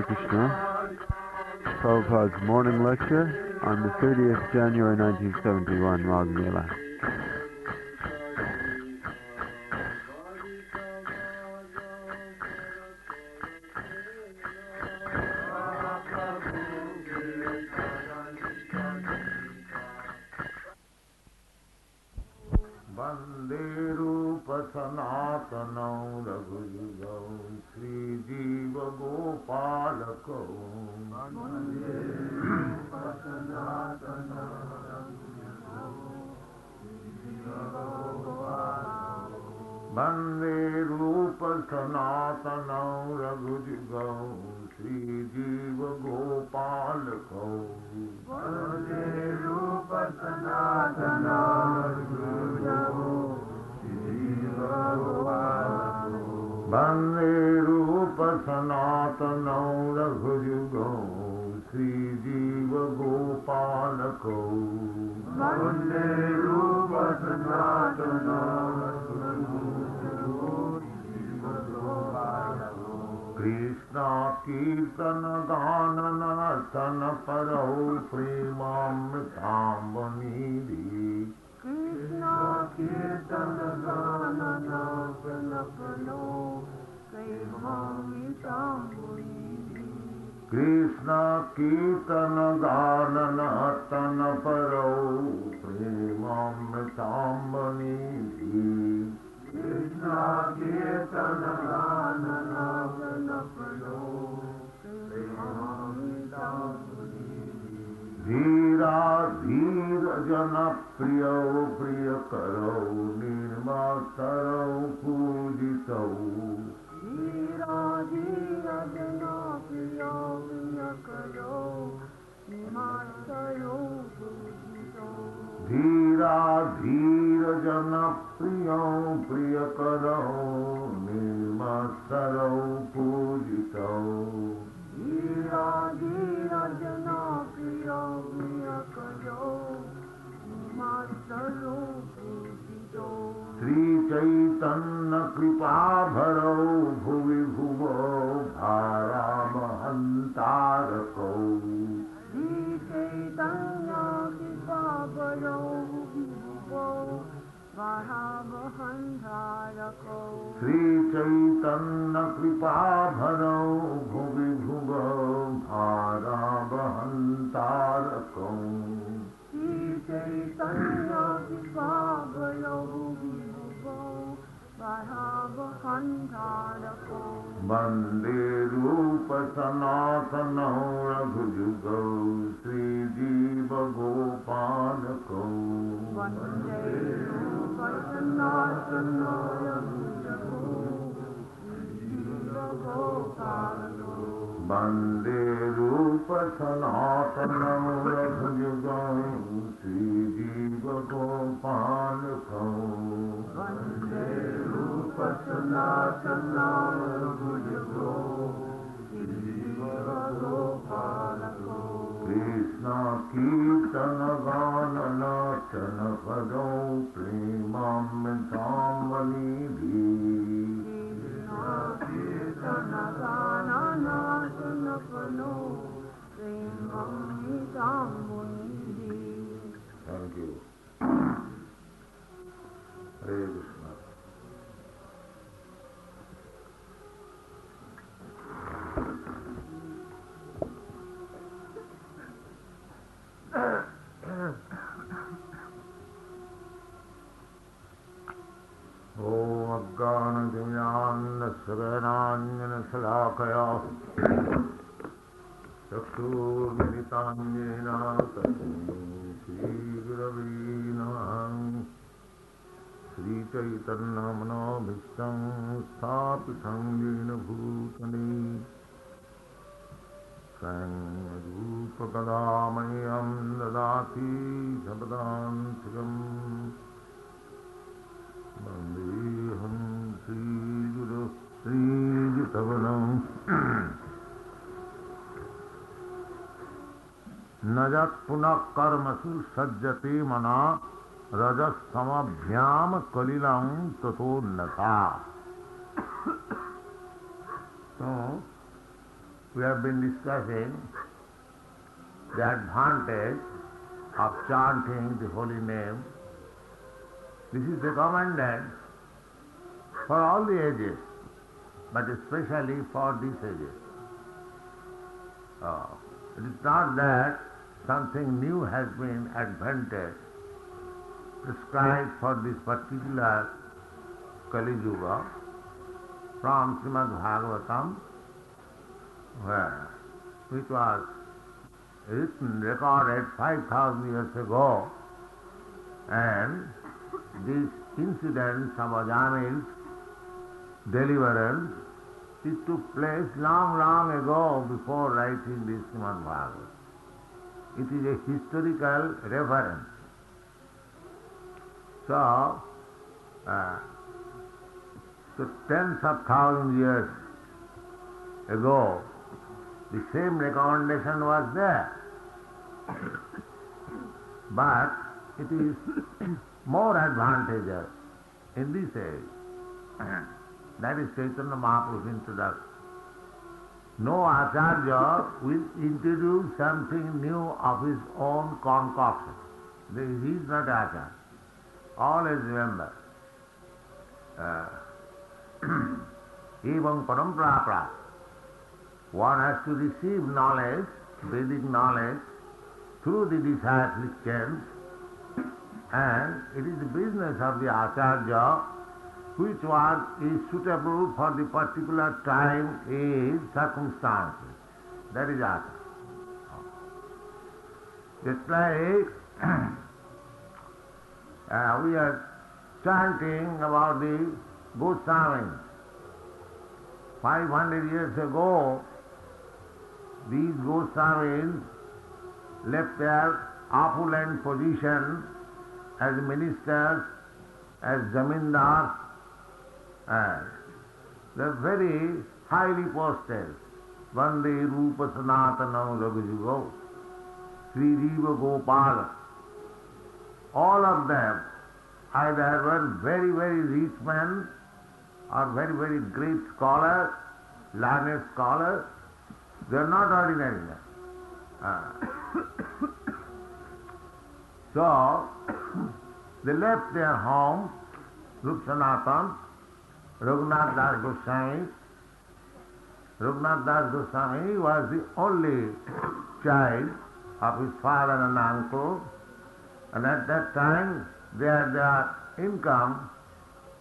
Krishna. Prabhupada's morning lecture on the 30th January 1971, Magh Mela. Vande Rupa Sanatana Raghujugo Sri Jiva Gopalako Vande Rupa Sanatana Raghujugo Sri Jiva Gopalako Vande Rupa Sanatana Vande Rupa Sanatana Raghujugo Sri Jiva Gopalako Vande Rupa Sanatana Raghujugo Jiva Gopalako Krishna Kirtana Gana Nartana Parau Premamritamvanidhi Krishna Kirtana Gana Nartana Parau Premamritamvanidhi Krishna Kirtana Gana Nartana Parau Premamritamvanidhi Krishna Kirtana Gana Nartana Parau Premamritamvanidhi Dhira Dhira Jana Priya Priya Karo Nirmataro Pujitau Dhira Dhira Jana Priya Priya Karo Nirmataro Pujitau Dhira Dhira Jana Priya Priya Karo Nirmataro Pujitau Dhira Dhira Jana Priya Priya Karo Nirmataro Pujitau Sri Chaitanya Kripa Bharo Bhuvi Bhuvo Bharamahantarako Sri Chaitanya Kripa Bharo Bhuvi Bhuvo Bharamahantarako Sri Chaitanya Kripa Bharo Bhuvi Bhuvo Bharamahantarako Sri Chaitanya Kripa Bharo Bhuvi Bhuvo Bharamahantarako Vande Rupa Sanatana Raghujugo Sri Jiva Gopalako Vande Rupa Sanatana Raghujugo Sri Jiva Gopalako Vande Rupa Sanatana Raghujugo Sri Jiva Gopalako Vande Rupa Sanatana Raghujugo Sri Jiva Gopalako Krishna Kirtana Gana Nartana Pado Premamritamvanidhi Krishna Kirtana Gana Nartana Pado Premamritamvanidhi. Thank you. Hare Krishna. Om Agana Dimyanna Savananyana Salakaya Chakshur Militanyena Tasmi Shri Gurave Namah Sri Chaitanya Manobhishtam Sthapitam Yena Bhutale Sangha Kadamayam Dadati Sabdantikam Vandeham Sri Guru Sri Jitavanam Najat Punak Karmasu Sajjate Mana Rajassamabhyam Kalilam Tato Nata। तो we have been discussing the advantage of chanting the holy name. This is recommended for all the ages, but especially for these ages. It is not that something new has been invented, prescribed for this particular Kali Yuga from Srimad Bhagavatam, which was written, recorded 5,000 years ago, and this incident of Ajami's deliverance, it took place long, long ago before writing this Srimad Bhagavatam. It is a historical reference. So tens of thousands years ago, the same recommendation was there. But it is more advantageous in this age. That is Chaitanya Mahaprabhu's introduction. No Acharya will introduce something new of his own concoction. He is not Acharya. Always remember. Evam parampara pra. One has to receive knowledge, Vedic knowledge, through the disciplic chains, and it is the business of the Acharya which one is suitable for the particular time, age, circumstances. That is Acharya. Just like we are chanting about the Goswamis. 500 years ago, these Goswamis left their opulent position as ministers, as zamindars, and they're very highly posted. Vande Rupa Sanatanam Raghujugo, Sri Jiva Gopala. All of them either were very, very rich men or very, very great scholars, learned scholars. They are not ordinary men. So, they left their home, Rup Sanatan, Raghunath Das Goswami. Raghunath Das Goswami was the only child of his father and uncle, and at that time they had their income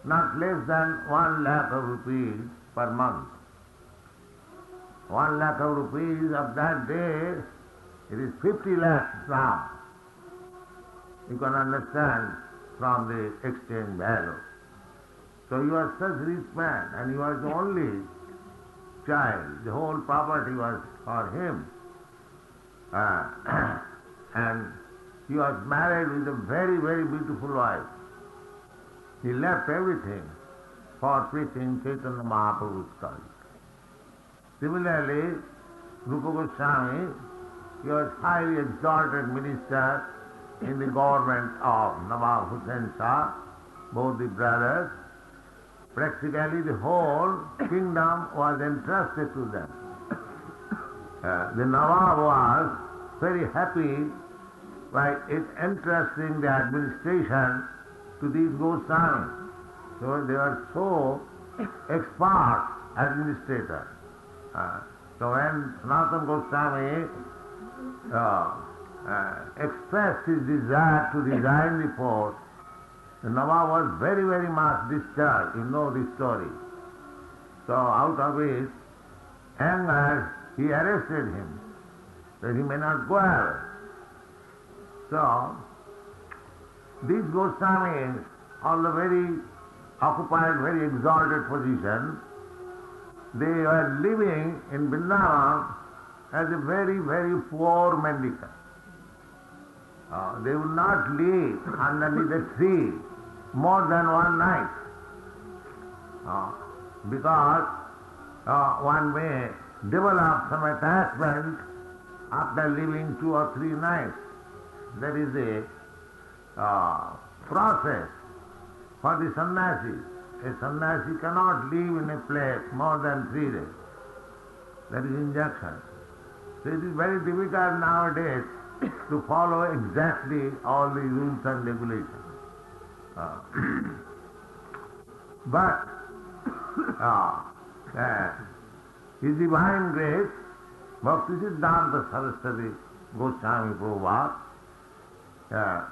not less than 1 lakh of rupees per month. 1 lakh of rupees of that day, it is 50 lakhs now. You can understand from the exchange value. So he was such rich man, and he was the only child. The whole property was for him. And he was married with a very, very beautiful wife. He left everything for preaching Chaitanya Mahaprabhu's cause. Similarly, Rupa Goswami, he was highly exalted minister in the government of Nawab Hussain Shah, both the brothers. Practically the whole kingdom was entrusted to them. The Nawab was very happy by entrusting the administration to these Goswamis. So they were so expert administrators. So when Sanatana Goswami expressed his desire to resign the post, the Nawab was very, very much disturbed. You know the story. So out of his anger, he arrested him, that he may not go away. So these Goswamis, although very occupied very exalted position, they were living in Vrindavan as a very, very poor mendicant. They would not live underneath a tree more than one night, because one may develop some attachment after living 2 or 3 nights. That is a process for the sannyasi. A sannyasi cannot live in a place more than 3 days. That is injunction. So it is very difficult nowadays to follow exactly all the rules and regulations. But His Divine Grace, Bhaktisiddhanta Saraswati Goswami Prabhupada,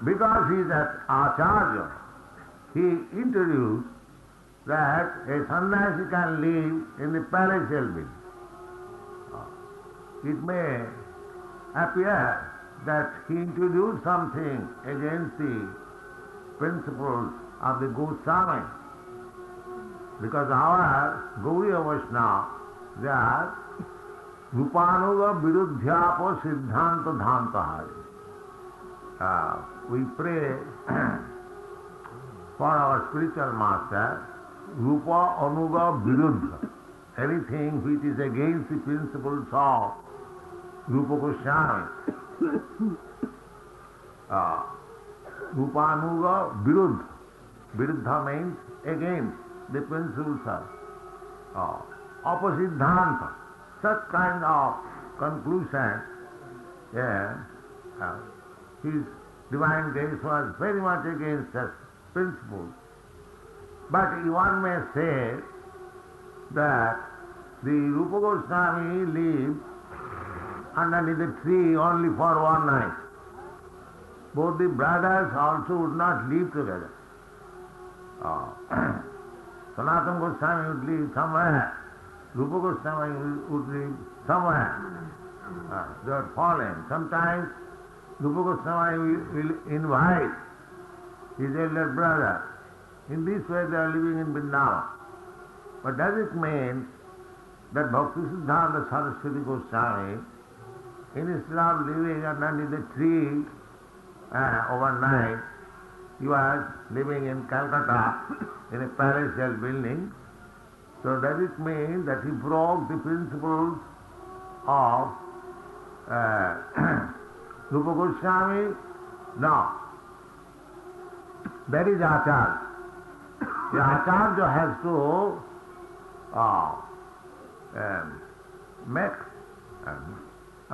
because he is an Acharya, he introduced that a sannyasi can live in the palatial building. It may appear that he introduced something against the principles of the Goswami, because our Gauriya Vaishnava, they are Rupanuga Viruddhyapo Siddhanta Dhantahari. We pray for our spiritual master, Rupa Anuga Viruddha. Anything which is against the principles of Rupa Goswami. Rupanuga Viruddha. Viruddha means against the principles of Apasiddhanta. Such kind of conclusion, His Divine Grace was very much against such principles. But one may say that the Rupa Goswami lived underneath the tree only for one night. Both the brothers also would not live together. Sanatana Goswami would live somewhere, Rupa Goswami would live somewhere. They are fallen. Sometimes Rupa Goswami will invite his elder brother. In this way they are living in Vrindavan. But does it mean that Bhaktisiddhanta Saraswati Goswami, instead of living underneath the tree overnight, he was living in Calcutta in a palatial building? So does it mean that he broke the principles of Rupa Goswami? No. That is Acharya. The Acharya has to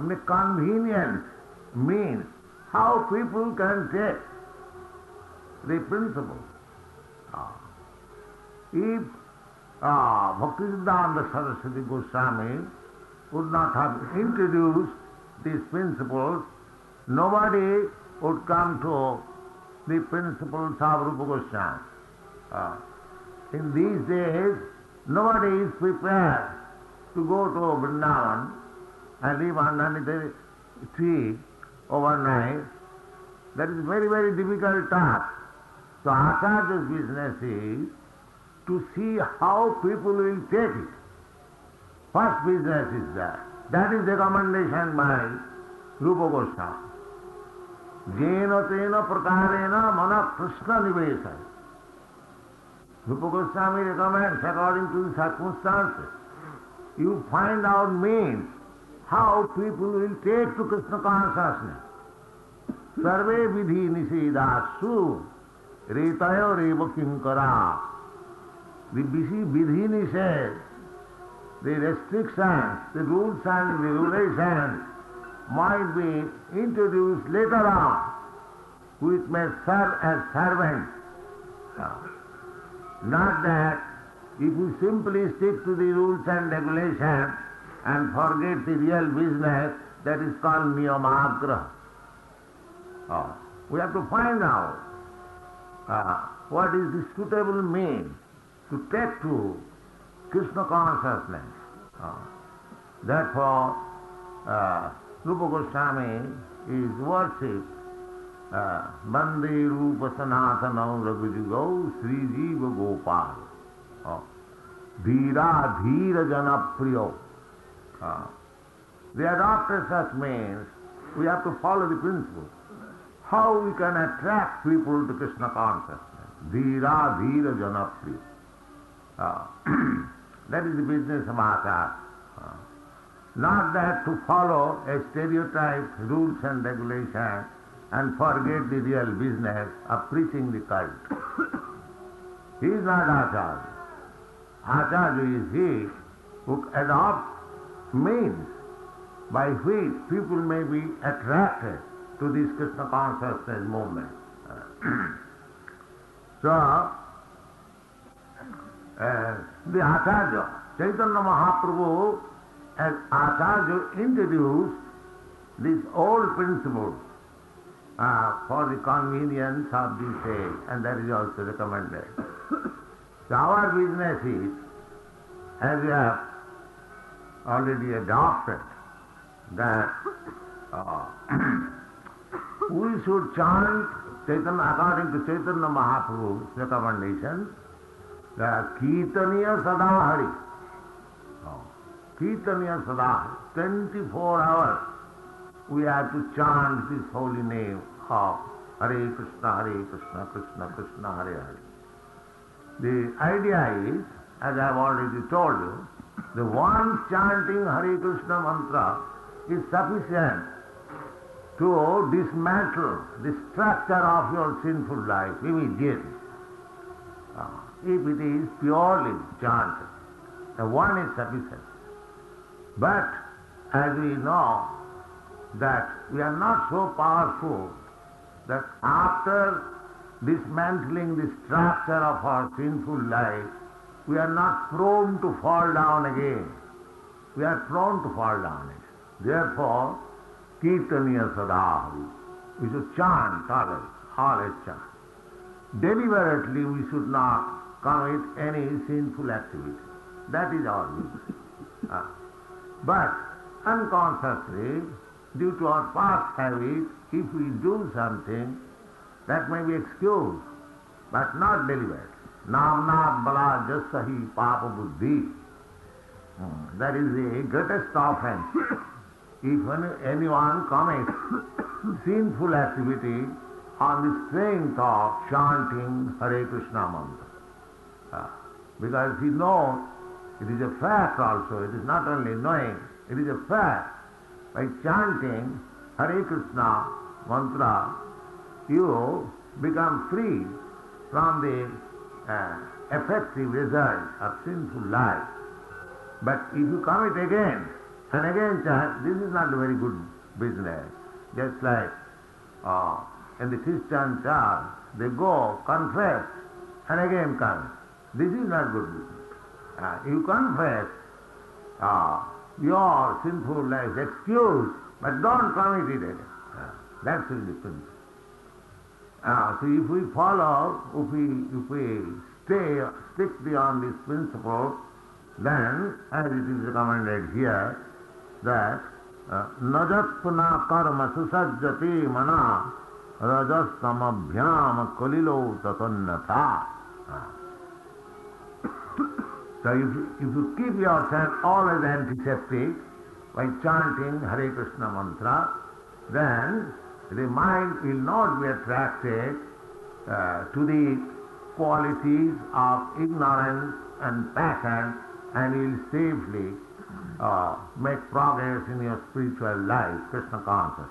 make convenient means how people can take the principle. If Bhaktisiddhanta Saraswati Goswami would not have introduced these principles, nobody would come to the principles of Rupa Goswami. In these days, nobody is prepared to go to Vrindavan and live underneath the tree overnight. That is very, very difficult task. So Acharya's business is to see how people will take it. First business is that. That is recommendation by Rupa Goswami. Jena tena prakarena mana Krishna nivesa. Rupa Goswami recommends according to the circumstances. You find out means how people will take to Krishna consciousness. Sarve vidhi nisedasu retayo reva kinkara. The vidhi nised, the restrictions, the rules and regulations might be introduced later on, which may serve as servants. Not that if we simply stick to the rules and regulations and forget the real business, that is called niyamagraha. We have to find out what is the suitable means to take to Krishna consciousness. Therefore, Rupa Goswami is worshipped Bande Rupa Sanatana Raghujugo Sri Jiva Gopal. Dhira Dhira Janapriyo. They adopted such means. We have to follow the principle. How we can attract people to Krishna consciousness. Dhira Dhira Janapriyo. That is the business of Acharya. Not that to follow a stereotyped rules and regulations and forget the real business of preaching the cult. He is not Acharya. Acharya is he who adopts means by which people may be attracted to this Krishna consciousness movement. So, the Acharya, Chaitanya Mahaprabhu, as Acharya introduced this old principle for the convenience of this age, and that is also recommended. So our business is, as we have already adopted, that we should chant Chaitanya, according to Chaitanya Mahaprabhu's recommendation, the Kirtaniya Sadahari. Kirtaniya Sadahari. 24 hours we have to chant this holy name of Hare Krishna, Krishna Krishna, Hare Hare. The idea is, as I have already told you, the one chanting Hare Krishna mantra is sufficient to dismantle the structure of your sinful life immediately. If it is purely chanted, the one is sufficient. But as we know that we are not so powerful that after dismantling the structure of our sinful life, we are not prone to fall down again. We are prone to fall down again. Therefore, Kirtaniya Sadahari. We should chant always chant. Deliberately we should not commit any sinful activity. That is our view. But unconsciously, due to our past habit, if we do something, that may be excused, but not deliberate. Namnat bala jasahi papa buddhi. That is the greatest offense. If anyone commits sinful activity on the strength of chanting Hare Krishna mantra. Because he knows, it is a fact also, it is not only knowing, it is a fact. By chanting Hare Krishna mantra, you become free from the effective result of sinful life. But if you commit again and again chant, this is not a very good business. Just like in the Christian church, they go, confess, and again come. This is not good business. You confess your sinful life, excuse, but don't commit it again. That's the principle. So if we follow, if we stay strictly on this principle, then, as it is recommended here, that najatpuna karma susajjati mana rajastamabhyam kalilo tatannatha. So if you keep yourself always antiseptic by chanting Hare Krishna mantra, then the mind will not be attracted to the qualities of ignorance and passion, and will safely make progress in your spiritual life, Krishna consciousness.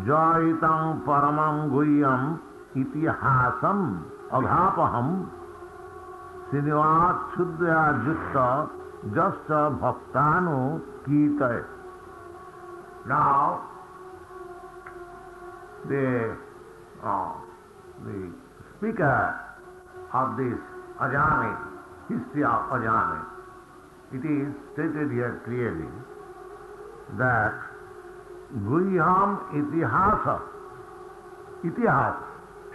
Jaitam paramam guhyam itihasam abhapaham sinivat shuddhya jutta jasta bhaktanu kitay. Now, the speaker of this Ajami, history of Ajami, it is stated here clearly that Guhyam itihasa. Itihasa.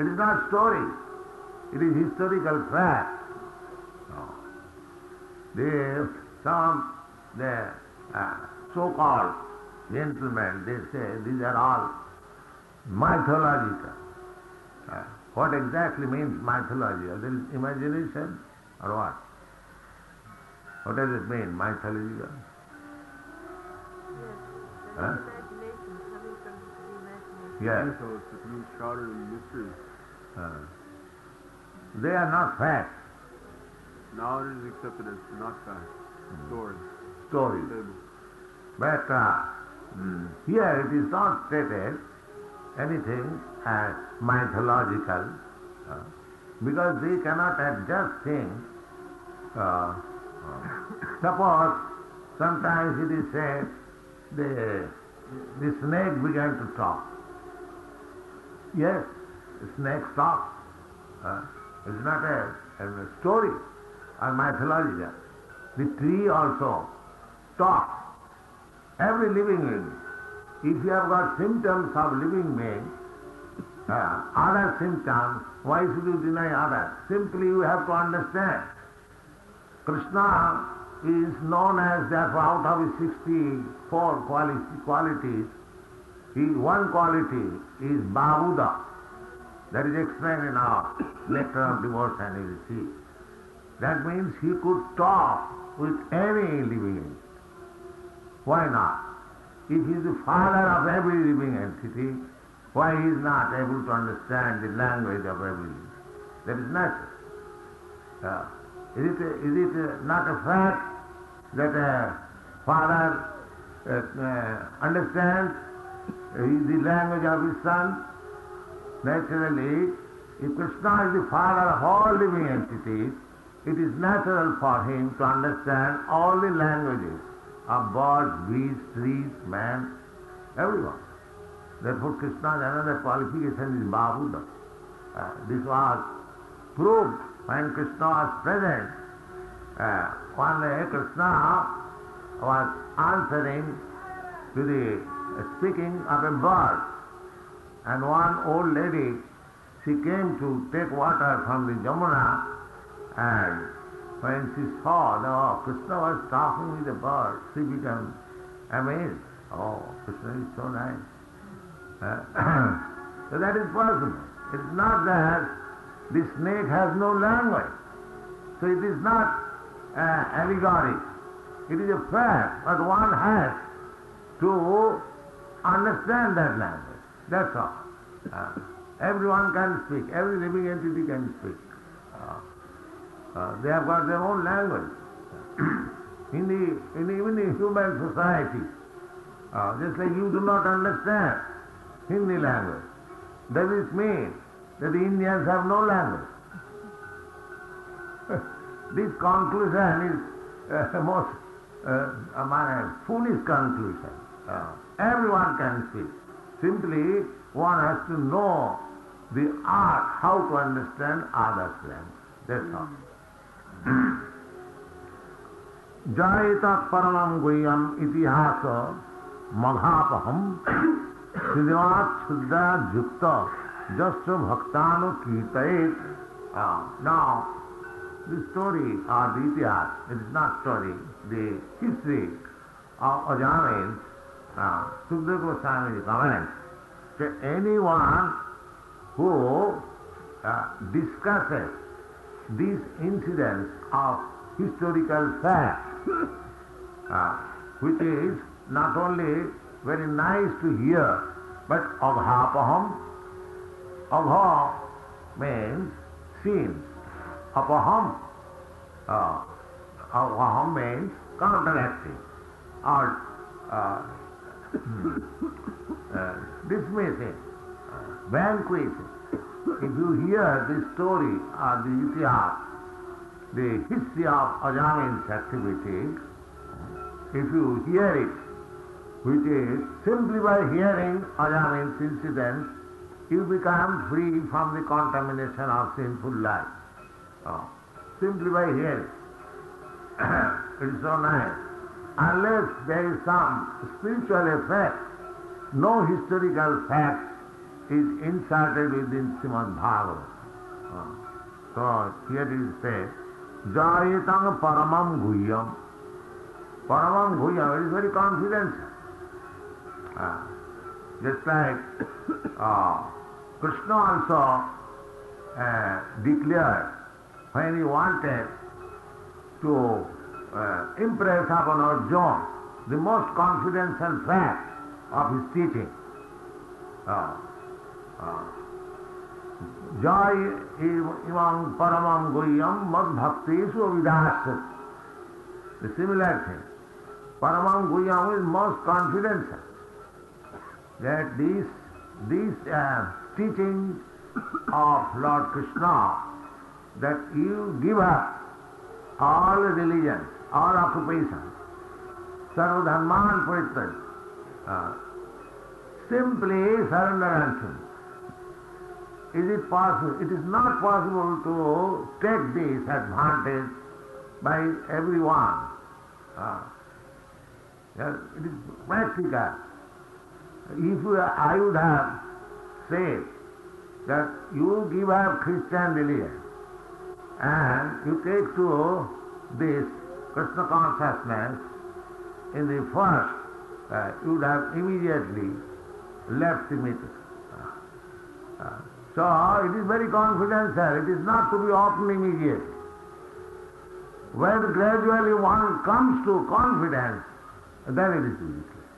It is not story. It is historical fact. Some so-called gentlemen, they say these are all mythological. What exactly means mythological? There is imagination or what? What does it mean, mythological? Yes, Huh? imagination, coming from the imagination. Yes. So it's being shrouded in mystery. They are not facts, Now it is accepted as not fact. Story. stories. Fable. But here it is not stated anything as mythological because they cannot adjust things Suppose sometimes it is said the snake began to talk. Yes, the snake talks. It's not a story or mythological. The tree also talks. Every living being. If you have got symptoms of living being, other symptoms, why should you deny others? Simply you have to understand. Krishna is known as, therefore, out of his 64 qualities, one quality is Bahuda. That is explained in our Nectar of Devotion, you will see. That means he could talk with any living entity. Why not? If he is the father of every living entity, why he is not able to understand the language of every living? That is natural. Is it not a fact that a father understands the language of his son? Naturally, if Krishna is the father of all living entities, it is natural for him to understand all the languages of birds, beasts, trees, man, everyone. Therefore, Krishna's another qualification is Bahuda. This was proved when Krishna was present. One day Krishna was answering to the speaking of a bird, and one old lady, she came to take water from the Jamuna, and when she saw that Krishna was talking with a bird, she became amazed. Oh, Krishna is so nice. So that is possible. It is not that the snake has no language. So it is not allegoric. It is a fact, but one has to understand that language. That's all. Everyone can speak. Every living entity can speak. They have got their own language. Even in human society, just like you do not understand Hindi language, does it mean that the Indians have no language? This conclusion is most foolish conclusion. Everyone can speak. Simply, one has to know the art how to understand others' language. That's all. Jayata paramam guhyam itihasa maghapaham siddhivat siddha jukta jasya bhaktano kirtayet. Now, the story or the itihas, it is not story, the history of Ajamil, Sukadeva Goswami comments that anyone who discusses these incidents of historical fact, which is not only very nice to hear, but aghapaham. Agha means scenes. Apaham. Agham means counteracting or dismissing, vanquishing. If you hear the story or the itihas, the history of Ajamil's activity, if you hear it, which is simply by hearing Ajamil's incidents, you become free from the contamination of sinful life. Simply by hearing. It is so nice. Unless there is some spiritual effect, no historical fact is inserted within Srimad Bhagavatam. So here it is said, Jayatang paramam guhyam. Paramam guhyam, it is very confidential. Just like Krishna also declared when he wanted to impress upon Arjuna the most confidential fact of his teaching. Jai imam paramam guhyam mad bhaktesu avidasat. The similar thing. Paramam guhyam is most confidential. That these teachings of Lord Krishna, that you give up all religions, all occupations, sarvadharman parityaj, simply surrender unto me. Is it possible? It is not possible to take this advantage by everyone. It is practical. If I would have said that you give up Christian religion and you take to this Krishna consciousness in the first, you would have immediately left the meeting. So it is very confidential. It is not to be opened immediately. When gradually one comes to confidence, then it is useless.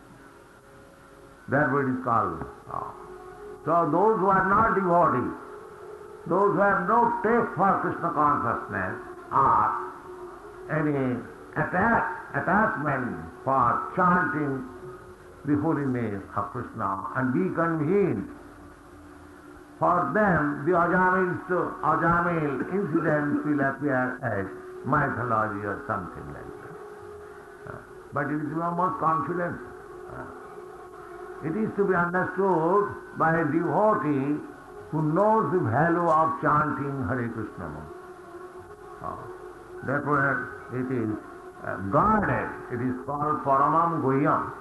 That's what it is called. So those who are not devotees, those who have no taste for Krishna consciousness or any attachment for chanting the holy name of Krishna and be convened, for them the Ajamil incidents will appear as mythology or something like that. But it is most confident. It is to be understood by a devotee who knows the value of chanting Hare Krishna mantra. Therefore it is guarded. It is called Paramam Guhyam.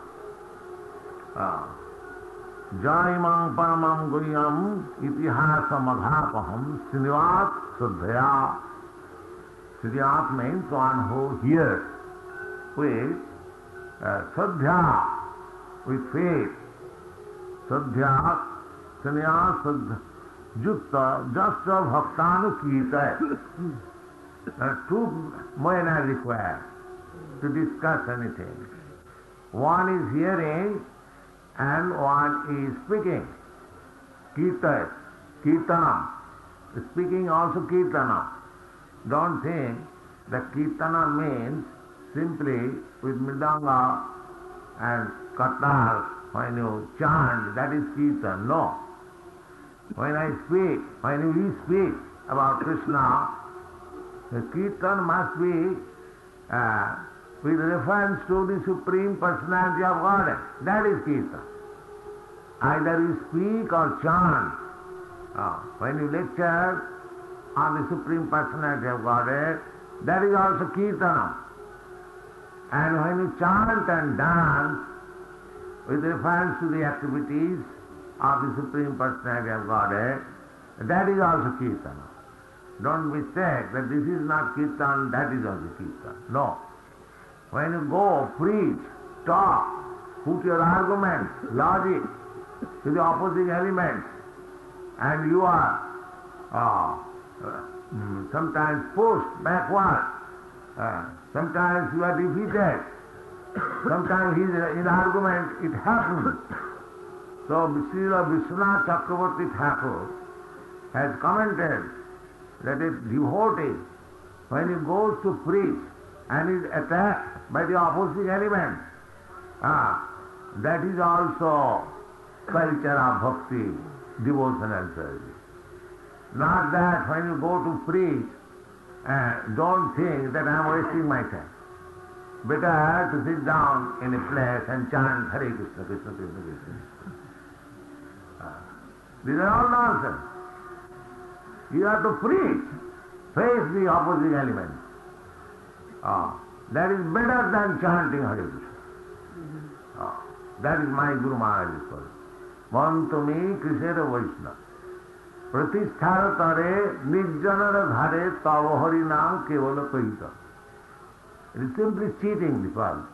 Jaimam Paramam Guhyam Itihasa Madhapaham Srinivas Sudhaya. Sriyat means one who hears with Sadhya, with faith. Sadhya, Sanya Sadhya, Jukta, Jasta Bhaktanukita. Two men are required to discuss anything. One is hearing and one is speaking. Kirtanam. Speaking also Kirtanam. Don't think that Kirtana means simply with Mridanga and Katar, when you chant, that is Kirtan. No. When we speak about Krishna, the Kirtan must be with reference to the Supreme Personality of Godhead. That is Kirtan. Either you speak or chant. When you lecture on the Supreme Personality of Godhead, that is also Kirtana. And when you chant and dance with reference to the activities of the Supreme Personality of Godhead, that is also Kirtana. Don't mistake that this is not Kirtan, that is also Kirtan. No. When you go, preach, talk, put your arguments, logic to the opposing elements, and you are sometimes pushed backward, sometimes you are defeated, sometimes in argument it happens. So Srila Vishwanath Chakravarti Thakur has commented that a devotee, when he goes to preach and is attacked by the opposing element, that is also culture of bhakti, devotional service. Not that when you go to preach, don't think that I am wasting my time. Better to sit down in a place and chant Hare Krishna, Krishna Krishna, Krishna. These are all nonsense. You have to preach, face the opposing elements. That is better than chanting Hare Krishna. That is my Guru Maharaj's word. Mantami Krishna Vaishnava. Pratisthara tare nijjanara dhare tava harinam kevala kahita. It is simply cheating the world.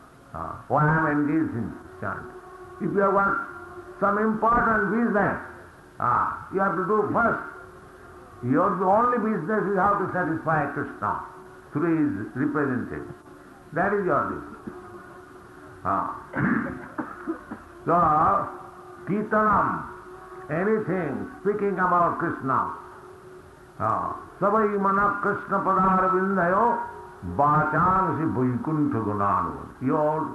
Why I am engaged in chant. If you have got some important business, you have to do first. Your only business is how to satisfy Krishna through his representative. That is your business. So, Kirtanam, anything speaking about Krishna, Savai Mana Krishna Padara Vindayo, Bachansi Vaikuntha Gunanu. Your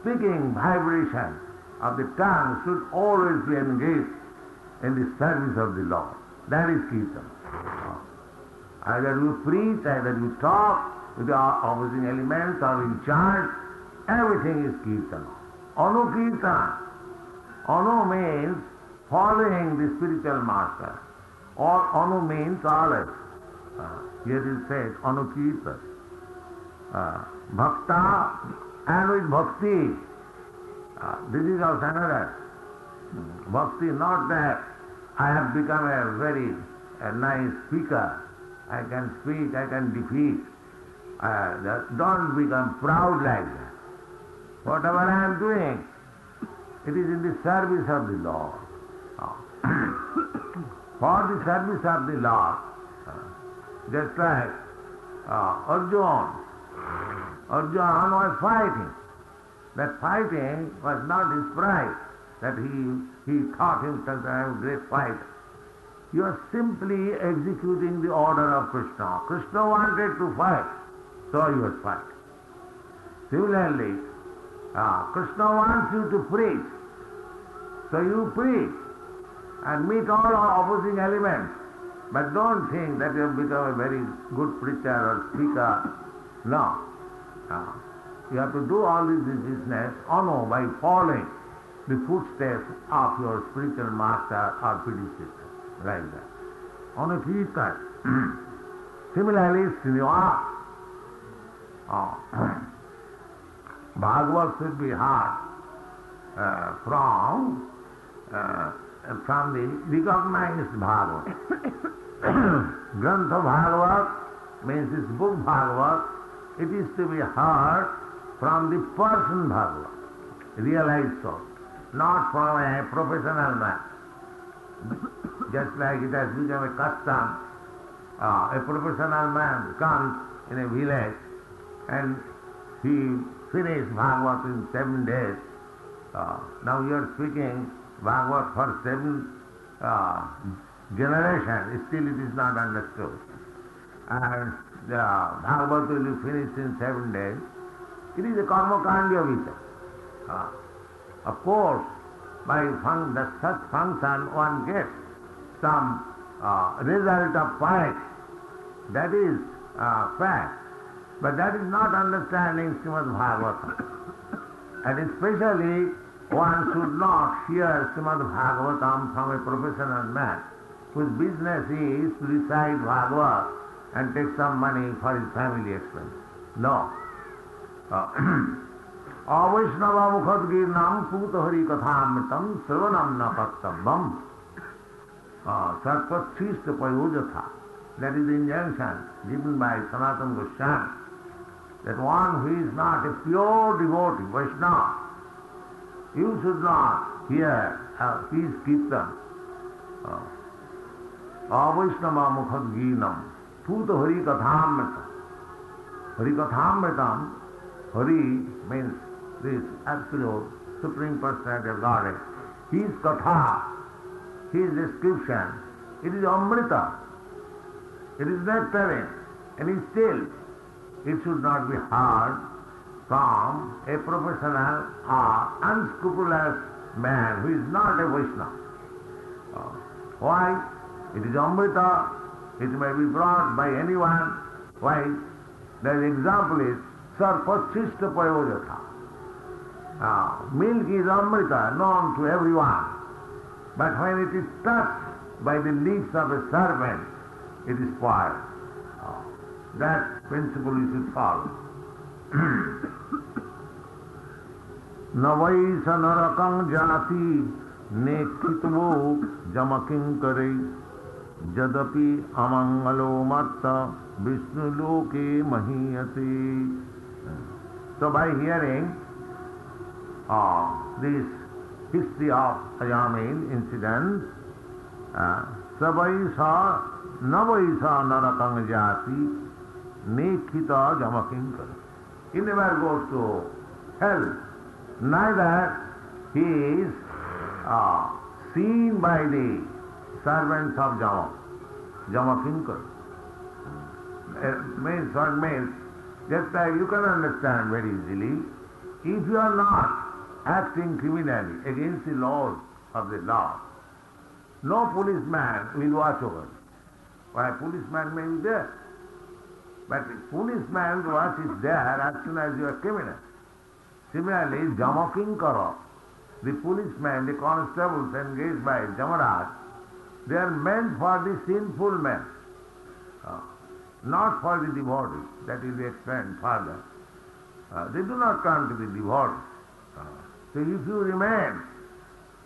speaking vibration of the tongue should always be engaged in the service of the Lord. That is Kirtan. Either you preach, either you talk, with the opposing elements or in chant, everything is kirtana. Anukirtana. Anu means following the spiritual master, or anu means always. Here it says anukirtana. Bhakta and with bhakti. This is also another. Bhakti, not that I have become a very nice speaker. I can speak, I can defeat. Don't become proud like that. Whatever I am doing, it is in the service of the Lord. For the service of the Lord, just like Arjuna was fighting. That fighting was not his pride, that he thought himself that I am a great fighter. You are simply executing the order of Krishna. Krishna wanted to fight, so he was fighting. Similarly, Krishna wants you to preach, so you preach and meet all opposing elements. But don't think that you have become a very good preacher or speaker. No. You have to do all this business by following the footsteps of your spiritual master or predecessor, like that. On a kirtan. Similarly, Srinivas. Bhagavad should be heard from the recognized Bhagavad. Grantha Bhagavad means this book Bhagavad. It is to be heard from the person Bhagavad, realized so, not from a professional man. Just like it has become a custom, a professional man comes in a village and he finished Bhagavad in 7 days. Now you are speaking Bhagavad for 7 generations, still it is not understood. And the Bhagavad will be finished in 7 days. It is a karma kandya vita. Of course, by such function one gets some result of fight. That is fact. But that is not understanding Srimad Bhagavatam. And especially one should not hear Srimad Bhagavatam from a professional man whose business is to recite Bhagavat and take some money for his family expense. No. Avaishnava mukhadgirnam putahari kathamritam sravanam na pattavam sarpachista payojatha. That is the injunction given by Sanatana Goswami, that one who is not a pure devotee, Vaishnava, you should not hear his kirtan. Avaishnava mukhadgirnam Puta Hari Kathamritam. Hari Kathamritam, Hari means this absolute Supreme Personality of Godhead. His Katha, his description, it is Amrita. It is nectarine, and still it should not be heard from a professional or unscrupulous man who is not a Vaishnava. Why? It is Amrita. It may be brought by anyone. Why? The example is Sarpachista Payojatha. Milk is Amrita, known to everyone. But when it is touched by the lips of a servant, it is spoiled. That principle you should follow. Navai sanarakang jati nekhitvo jamakinkare Jadapi amangalo matta Vishnu loke mahiyate. So by hearing this history of Ayamil incident, Savaisa Navaisa narakang jati nekhita jamakinkara. He never goes to hell. Neither he is seen by the servants of Jamakinkar. Means what means, just like you can understand very easily, if you are not acting criminally against the laws of the law, no policeman will watch over you. Why, a policeman may be there. But the punishment what is there as soon as you are criminal. Similarly, Jamaking Karo, the policemen, the constables engaged by Jamaraj, they are meant for the sinful men, not for the devotees. That will be explained further. They do not come to the devotees. So if you remain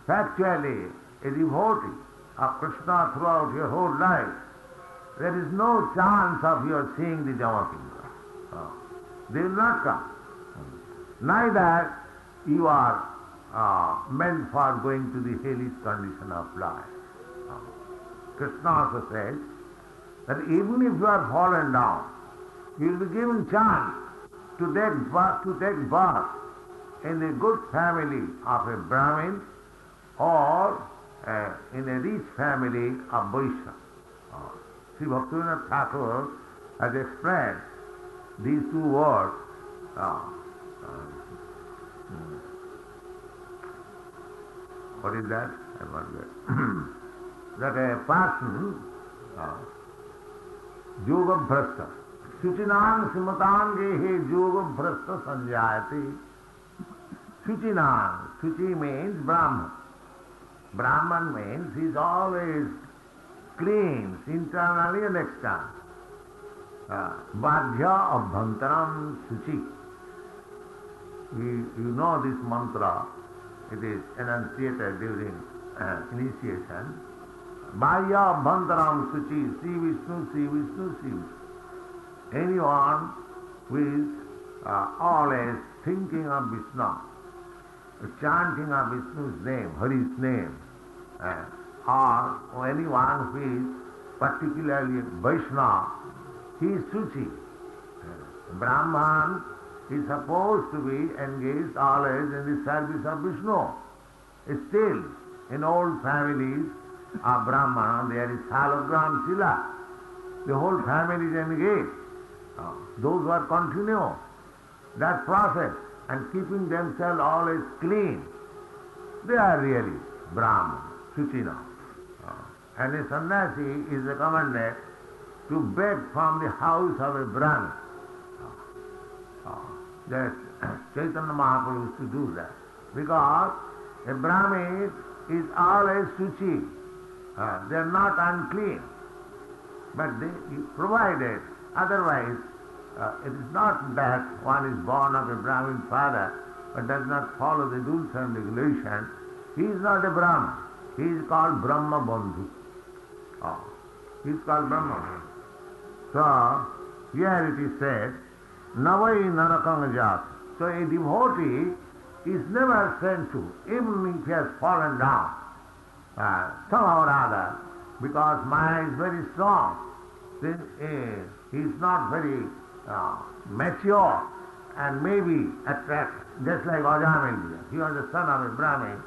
factually a devotee of Krishna throughout your whole life, there is no chance of your seeing the Jamakinga. They will not come. Neither you are meant for going to the hellish condition of life. Krishna also says that even if you are fallen down, you will be given chance to take birth in a good family of a Brahmin or in a rich family of Vaishya. Sri Bhaktivinoda Thakur has explained these two words. What is that? I forget. That a person, yoga bhrasta, Suchinan simatangehe yoga bhrasta sanjayati. Suchinan, Suchi means Brahman. Brahman means he is always clean, internally and externally. Badhya abhantaram Suchi. You know this mantra, it is enunciated during initiation. Bhaya abhantaram Suchi, Sri Vishnu, Sri Vishnu, Sri Vishnu. Anyone who is always thinking of Vishnu, chanting of Vishnu's name, Hari's name, or anyone who is particularly Vaishnava, he is Suchi. Brahman is supposed to be engaged always in the service of Vishnu. Still, in old families of Brahman, there is Salagram Sila. The whole family is engaged. Those who are continue that process and keeping themselves always clean, they are really Brahman, Suchina. And a sannyasi is recommended to beg from the house of a Brahmin. That Chaitanya Mahaprabhu used to do that. Because a Brahmin is always Suchi. They are not unclean. But they provided. Otherwise, it is not that one is born of a Brahmin father but does not follow the rules and regulations. He is not a Brahman. He is called Brahma Bandhu. He is called Brahma Bandhu. So, here it is said, Navai Narakang Jat. So a devotee is never sent to, even if he has fallen down, somehow or other, because Maya is very strong. Then he is not very mature and maybe attracted, just like Ajamilya. He was the son of a Brahmin.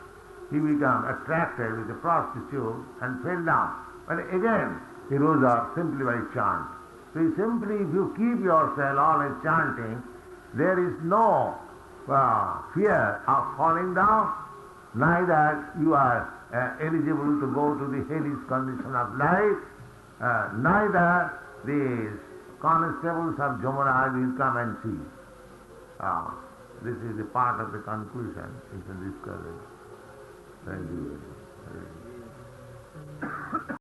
He became attracted with a prostitute and fell down. But again, he rose up simply by chant. So simply, if you keep yourself always chanting, there is no fear of falling down, neither you are eligible to go to the hellish condition of life, neither these constables of Jamaraj will come and see. This is the part of the conclusion. You can discover it. Thank you.